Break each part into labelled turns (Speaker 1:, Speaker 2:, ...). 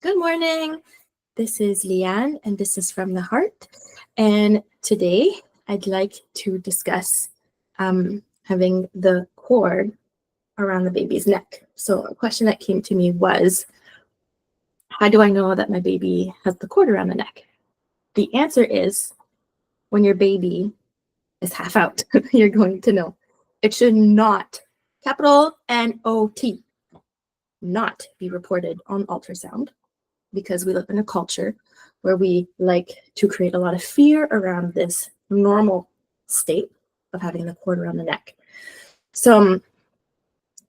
Speaker 1: Good morning. This is Leanne, and this is From the Heart. And today I'd like to discuss having the cord around the baby's neck. So, a question that came to me was, how do I know that my baby has the cord around the neck? The answer is when your baby is half out, you're going to know. It should not, capital N-O-T, not be reported on ultrasound, because we live in a culture where we like to create a lot of fear around this normal state of having the cord around the neck. So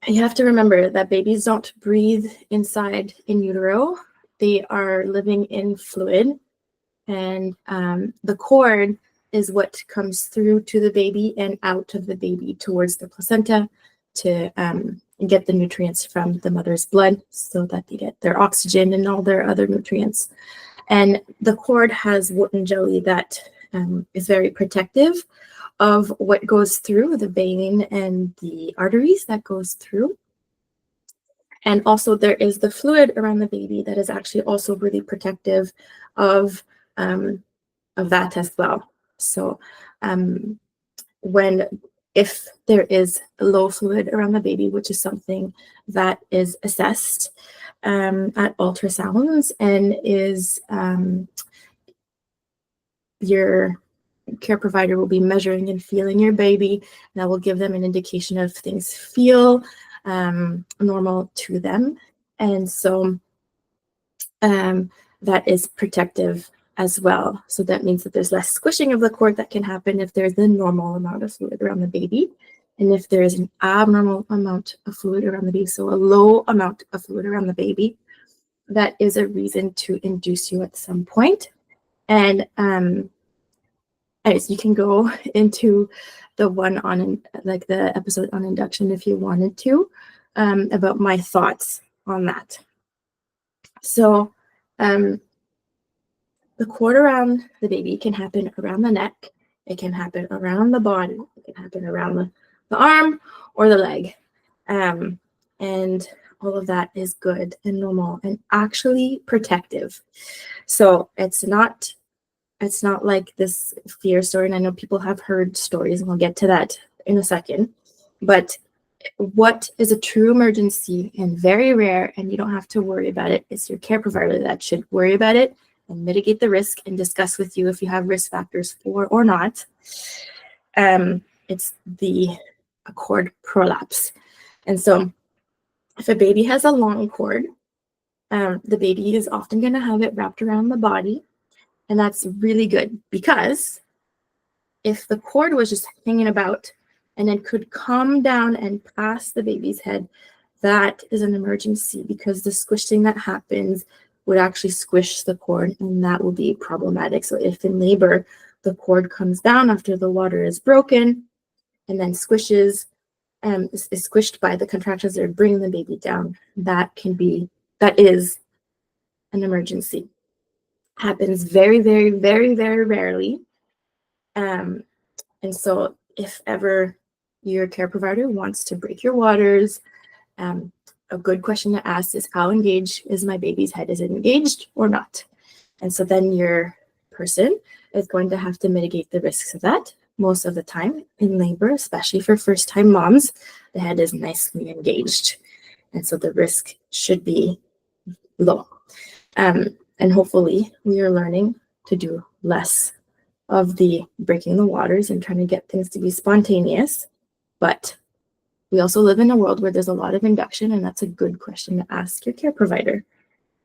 Speaker 1: you have to remember that babies don't breathe inside in utero. They are living in fluid, and the cord is what comes through to the baby and out of the baby towards the placenta to get the nutrients from the mother's blood so that they get their oxygen and all their other nutrients. And the cord has wooden jelly that is very protective of what goes through the vein and the arteries that goes through. And also there is the fluid around the baby that is actually also really protective of that as well. So if there is low fluid around the baby, which is something that is assessed at ultrasounds and is your care provider will be measuring and feeling your baby, and that will give them an indication of things feel normal to them. And so that is protective as well. So that means that there's less squishing of the cord that can happen if there's the normal amount of fluid around the baby. And if there is an abnormal amount of fluid around the baby, so a low amount of fluid around the baby, that is a reason to induce you at some point. And you can go into the one on like the episode on induction if you wanted to, about my thoughts on that. So the cord around the baby can happen around the neck. It can happen around the body. It can happen around the arm or the leg. And all of that is good and normal and actually protective. So it's not like this fear story. And I know people have heard stories, and we'll get to that in a second. But what is a true emergency and very rare, and you don't have to worry about it, it's your care provider that should worry about it and mitigate the risk and discuss with you if you have risk factors for or not. It's the cord prolapse. And so if a baby has a long cord, the baby is often going to have it wrapped around the body. And that's really good, because if the cord was just hanging about and then could come down and pass the baby's head, that is an emergency, because the squishing that happens would actually squish the cord, and that will be problematic. So if in labor the cord comes down after the water is broken and then squishes, is squished by the contractions that are bringing the baby down, that is an emergency. Happens very, very, very, very rarely. And so if ever your care provider wants to break your waters, a good question to ask is, how engaged is my baby's head? Is it engaged or not? And so then your person is going to have to mitigate the risks of that. Most of the time in labor, especially for first-time moms, the head is nicely engaged. And so the risk should be low. And hopefully we are learning to do less of the breaking the waters and trying to get things to be spontaneous. But we also live in a world where there's a lot of induction, and that's a good question to ask your care provider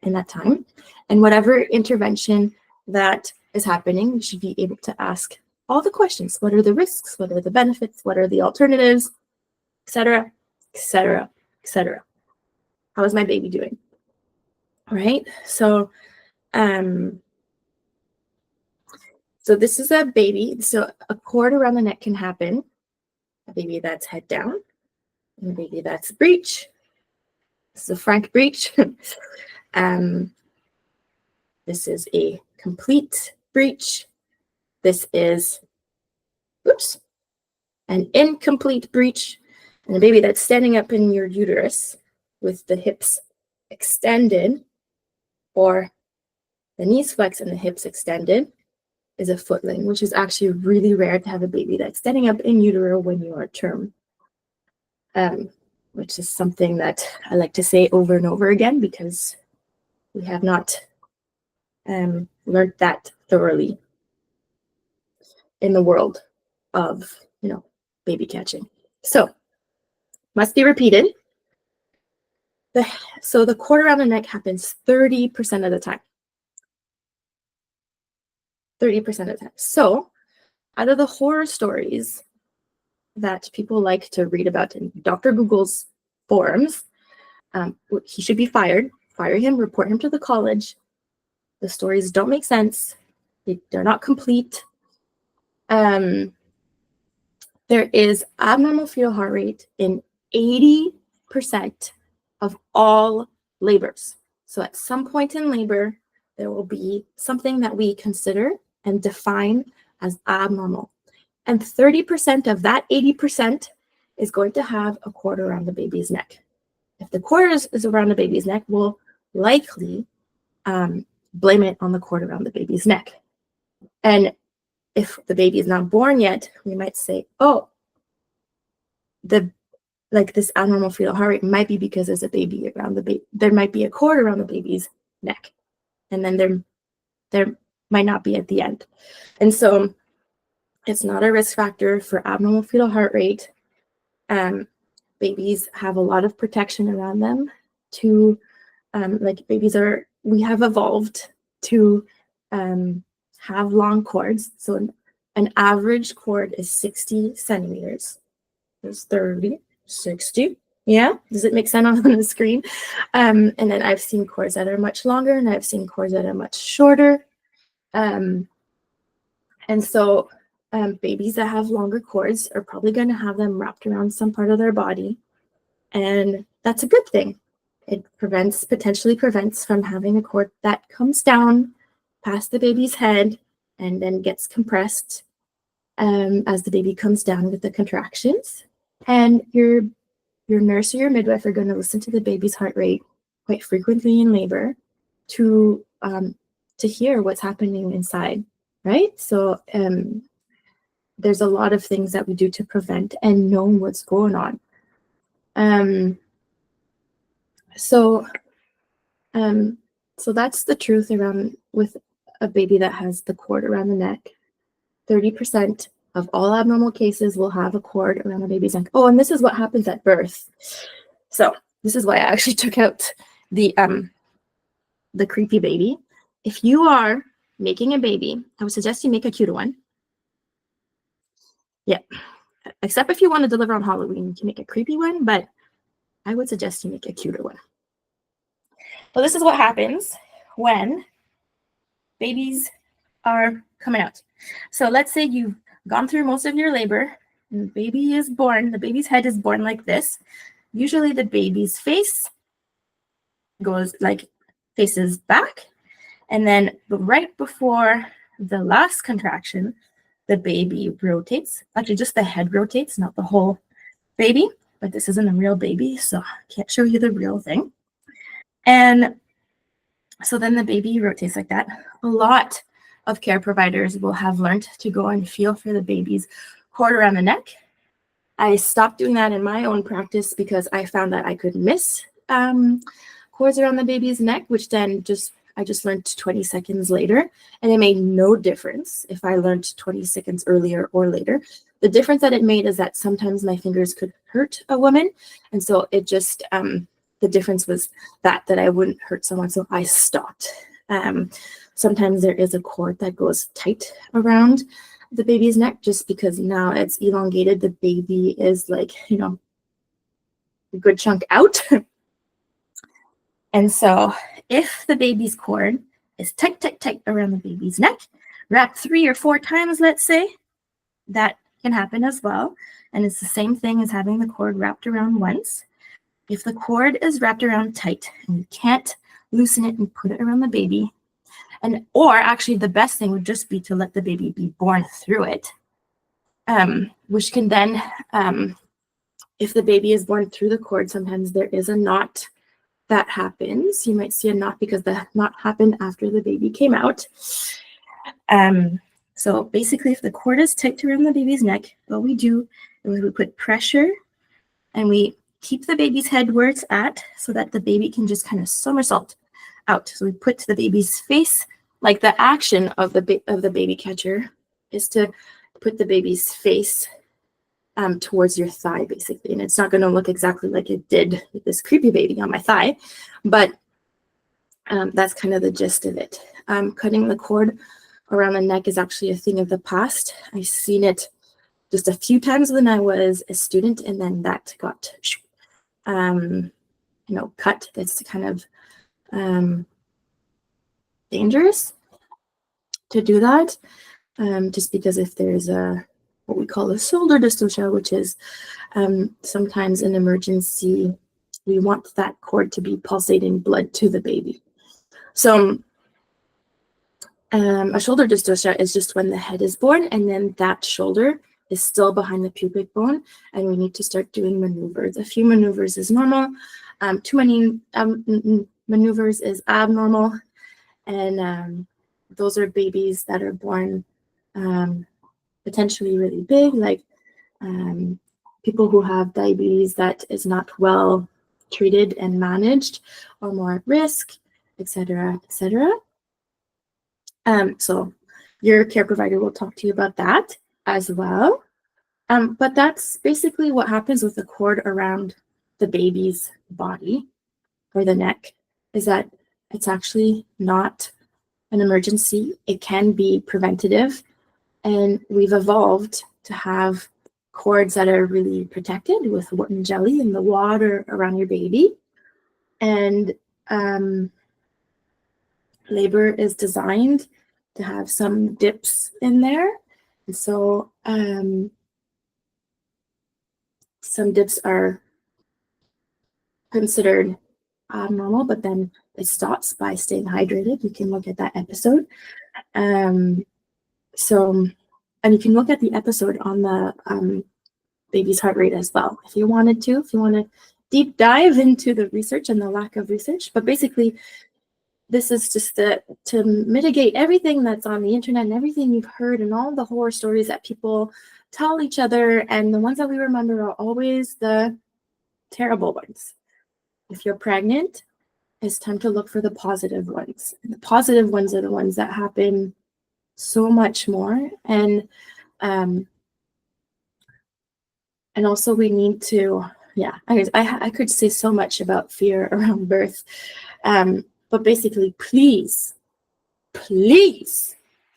Speaker 1: in that time. And whatever intervention that is happening, you should be able to ask all the questions. What are the risks? What are the benefits? What are the alternatives? Etc., etc., etc. How is my baby doing? All right. So this is a baby. So a cord around the neck can happen. A baby that's head down, and a baby that's breech. This is a frank breech. This is a complete breech. This is, an incomplete breech. And a baby that's standing up in your uterus with the hips extended or the knees flexed and the hips extended is a footling, which is actually really rare to have a baby that's standing up in utero when you are term, which is something that I like to say over and over again because we have not learned that thoroughly in the world of, baby catching. So, must be repeated. So the cord around the neck happens 30% of the time. 30% of the time. So out of the horror stories that people like to read about in Dr. Google's forums, he should be fired. Fire him, report him to the college. The stories don't make sense. They're not complete. There is abnormal fetal heart rate in 80% of all labors. So at some point in labor, there will be something that we consider and define as abnormal. And 30% of that 80% is going to have a cord around the baby's neck. If the cord is around the baby's neck, we'll likely blame it on the cord around the baby's neck. And if the baby is not born yet, we might say, oh, this abnormal fetal heart rate might be because there's a baby around the baby. There might be a cord around the baby's neck. And then there might not be at the end. And so it's not a risk factor for abnormal fetal heart rate. Babies have a lot of protection around them to, we have evolved to have long cords. So an average cord is 60 centimeters. There's 30, 60. Yeah, does it make sense on the screen? And then I've seen cords that are much longer, and I've seen cords that are much shorter. And so babies that have longer cords are probably going to have them wrapped around some part of their body. And that's a good thing. It potentially prevents from having a cord that comes down past the baby's head and then gets compressed as the baby comes down with the contractions. And your nurse or your midwife are going to listen to the baby's heart rate quite frequently in labor to hear what's happening inside, right? So there's a lot of things that we do to prevent and know what's going on. So that's the truth around with a baby that has the cord around the neck. 30% of all abnormal cases will have a cord around the baby's neck. Oh, and this is what happens at birth. So this is why I actually took out the creepy baby. If you are making a baby, I would suggest you make a cute one. Yeah, except if you want to deliver on Halloween, you can make a creepy one, but I would suggest you make a cuter one. Well, this is what happens when babies are coming out. So let's say you've gone through most of your labor and the baby is born. The baby's head is born like this. Usually the baby's face faces back. And then right before the last contraction, the baby rotates. Actually, just the head rotates, not the whole baby. But this isn't a real baby, so I can't show you the real thing. And so then the baby rotates like that. A lot of care providers will have learned to go and feel for the baby's cord around the neck. I stopped doing that in my own practice because I found that I could miss cords around the baby's neck, which then I just learned 20 seconds later, and it made no difference if I learned 20 seconds earlier or later. The difference that it made is that sometimes my fingers could hurt a woman, and so it just the difference was that I wouldn't hurt someone, so I stopped. Sometimes there is a cord that goes tight around the baby's neck just because now it's elongated. The baby is a good chunk out. And so if the baby's cord is tight around the baby's neck, wrapped 3 or 4 times, let's say, that can happen as well. And it's the same thing as having the cord wrapped around once. If the cord is wrapped around tight and you can't loosen it and put it around the baby, or actually the best thing would just be to let the baby be born through it, which can then, if the baby is born through the cord, sometimes there is a knot that happens, you might see a knot because the knot happened after the baby came out. So basically, if the cord is tight around the baby's neck, what we do is we put pressure and we keep the baby's head where it's at so that the baby can just kind of somersault out. So we put the baby's face, like the action of the baby catcher is to put the baby's face towards your thigh, basically. And it's not going to look exactly like it did with this creepy baby on my thigh, but that's kind of the gist of it. Cutting the cord around the neck is actually a thing of the past. I've seen it just a few times when I was a student, and then that got, cut. That's kind of dangerous to do that, just because if there's what we call a shoulder dystocia, which is sometimes an emergency, we want that cord to be pulsating blood to the baby. So a shoulder dystocia is just when the head is born and then that shoulder is still behind the pubic bone, and we need to start doing maneuvers. A few maneuvers is normal. Too many maneuvers is abnormal, and those are babies that are born potentially really big, like people who have diabetes that is not well treated and managed or more at risk, etc., etc. So your care provider will talk to you about that as well. But that's basically what happens with the cord around the baby's body or the neck, is that it's actually not an emergency. It can be preventative, and we've evolved to have cords that are really protected with wart and jelly in the water around your baby. And labor is designed to have some dips in there. And so some dips are considered abnormal, but then it stops by staying hydrated. You can look at that episode. And you can look at the episode on the baby's heart rate as well, if you wanted to, if you want to deep dive into the research and the lack of research. But basically, this is just to mitigate everything that's on the internet and everything you've heard and all the horror stories that people tell each other. And the ones that we remember are always the terrible ones. If you're pregnant, it's time to look for the positive ones. And the positive ones are the ones that happen so much more. And also we need to, I could say so much about fear around birth. But basically, please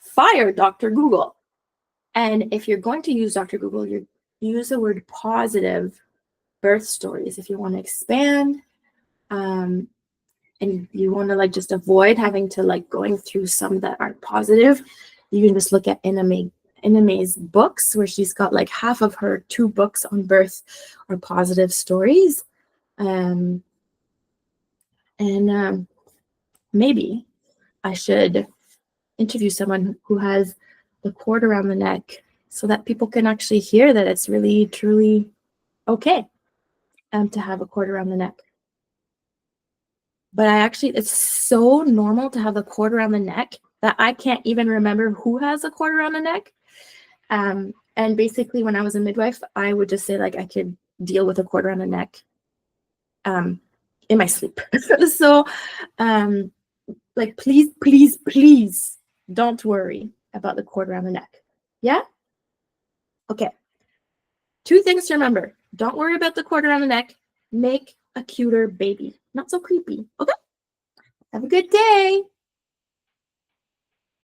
Speaker 1: fire Dr. Google. And if you're going to use Dr. Google, you use the word positive birth stories. If you want to expand, and you want to just avoid having to going through some that aren't positive, you can just look at Iname's books, where she's got half of her 2 books on birth are positive stories. Maybe I should interview someone who has the cord around the neck so that people can actually hear that it's really, truly okay to have a cord around the neck. But it's so normal to have the cord around the neck that I can't even remember who has a cord around the neck. And basically, when I was a midwife, I would just say I could deal with a cord around the neck in my sleep. So please don't worry about the cord around the neck. Yeah? Okay. 2 things to remember. Don't worry about the cord around the neck. Make a cuter baby. Not so creepy. Okay? Have a good day.